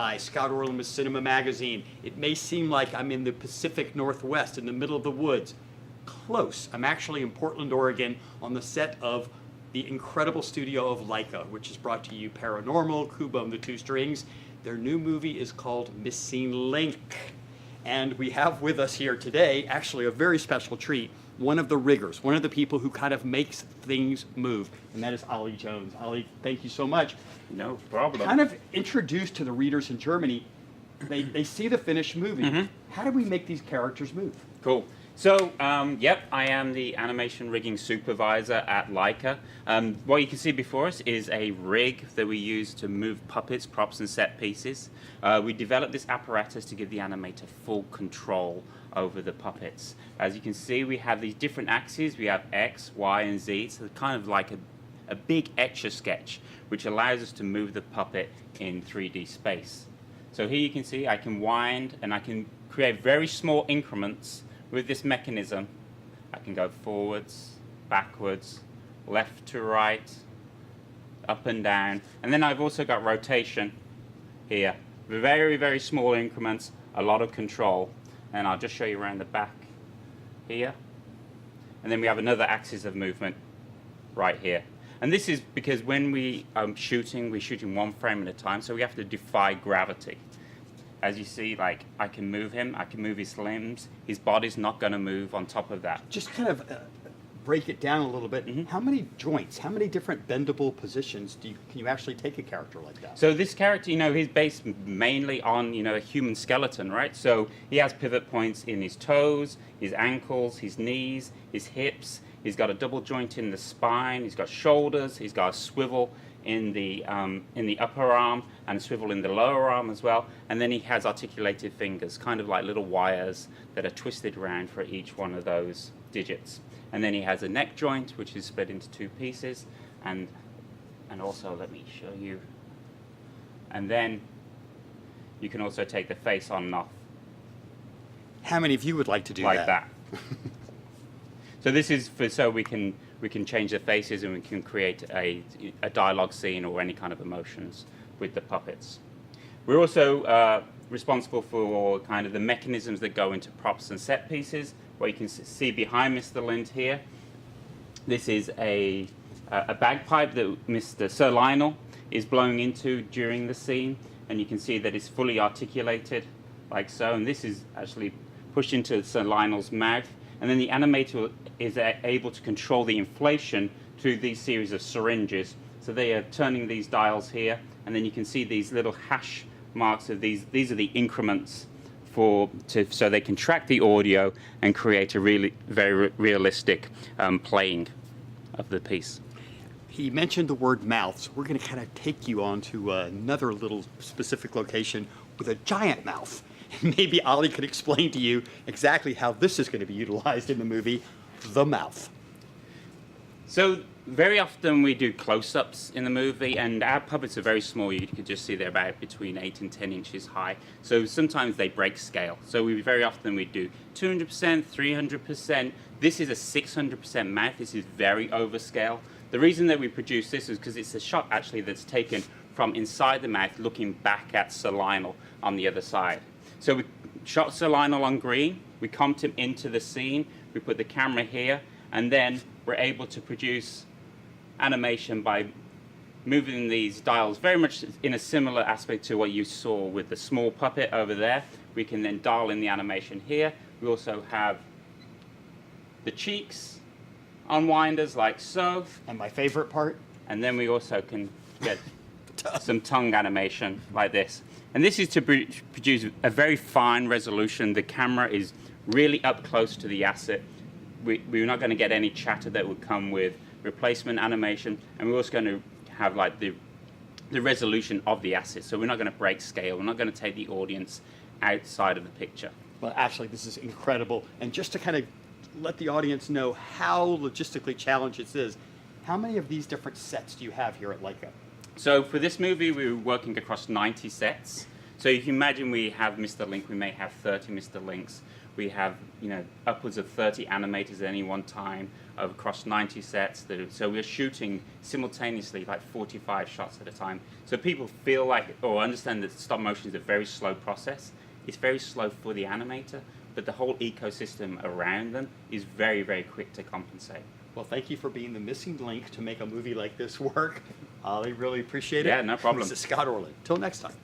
Hi, Scott Orlin with CINEMA-Magazin. It may seem like I'm in the Pacific Northwest, in the middle of the woods. Close. I'm actually in Portland, Oregon, on the set of the incredible studio of Laika, which has brought to you Paranormal, Kubo, and the Two Strings. Their new movie is called Missing Link. And we have with us here today, actually a very special treat, one of the riggers, one of the people who kind of makes things move, and that is Ollie Jones. Ollie, thank you so much. No problem. Kind of introduced to the readers in Germany, they see the finished movie. How do we make these characters move? Cool. So, yep, I am the animation rigging supervisor at Laika. What you can see before us is a rig that we use to move puppets, props, and set pieces. We developed this apparatus to give the animator full control over the puppets. As you can see, we have these different axes. We have X, Y, and Z. So it's kind of like a big Etch-a-Sketch, which allows us to move the puppet in 3D space. So here you can see I can wind, and I can create very small increments. With this mechanism, I can go forwards, backwards, left to right, up and down. And then I've also got rotation here. Very, very small increments, a lot of control. And I'll just show you around the back here. And then we have another axis of movement right here. And this is because when we're shooting one frame at a time, so we have to defy gravity. As you see, like, I can move him, I can move his limbs, his body's not going to move on top of that. Just kind of break it down a little bit. How many joints, how many different bendable positions can you actually take a character like that? So this character, he's based mainly on, a human skeleton, right? So he has pivot points in his toes, his ankles, his knees, his hips. He's got a double joint in the spine, he's got shoulders, he's got a swivel in the upper arm and a swivel in the lower arm as well, and then he has articulated fingers, kind of like little wires that are twisted around for each one of those digits. And then he has a neck joint which is split into two pieces, and also, let me show you, and then you can also take the face on and off. How many of you would like to do like that? So this is so we can change the faces, and we can create a dialogue scene or any kind of emotions with the puppets. We're also responsible for kind of the mechanisms that go into props and set pieces. What you can see behind Mr. Lind here, this is a bagpipe that Mr. Sir Lionel is blowing into during the scene, and you can see that it's fully articulated like so, and this is actually pushed into Sir Lionel's mouth. And then the animator is able to control the inflation through these series of syringes. So they are turning these dials here, and then you can see these little hash marks of these. These are the increments so they can track the audio and create a really very realistic playing of the piece. He mentioned the word mouth, so we're going to kind of take you on to another little specific location with a giant mouth. Maybe Ollie could explain to you exactly how this is going to be utilized in the movie, the mouth. So very often we do close-ups in the movie, and our puppets are very small. You could just see they're about between 8 and 10 inches high. So sometimes they break scale. So very often we do 200%, 300%. This is a 600% mouth. This is very overscale. The reason that we produce this is because it's a shot actually that's taken from inside the mouth looking back at Sir Lionel on the other side. So we shot Sir Lionel on green, we comped him into the scene, we put the camera here, and then we're able to produce animation by moving these dials very much in a similar aspect to what you saw with the small puppet over there. We can then dial in the animation here. We also have the cheeks, unwinders like so. And my favorite part? And then we also can get some tongue animation like this. And this is to produce a very fine resolution. The camera is really up close to the asset. We're not going to get any chatter that would come with replacement animation, and we're also going to have like the resolution of the asset. So we're not going to break scale. We're not going to take the audience outside of the picture. Well, actually, this is incredible. And just to kind of let the audience know how logistically challenged this is, how many of these different sets do you have here at Laika? So for this movie, we were working across 90 sets. So if you imagine we have Mr. Link, we may have 30 Mr. Links. We have, upwards of 30 animators at any one time across 90 sets. So we're shooting simultaneously like 45 shots at a time. So people feel like, or understand that stop motion is a very slow process. It's very slow for the animator, but the whole ecosystem around them is very, very quick to compensate. Well, thank you for being the missing link to make a movie like this work. I really appreciate it. Yeah, no problem. This is Scott Orlin. Till next time.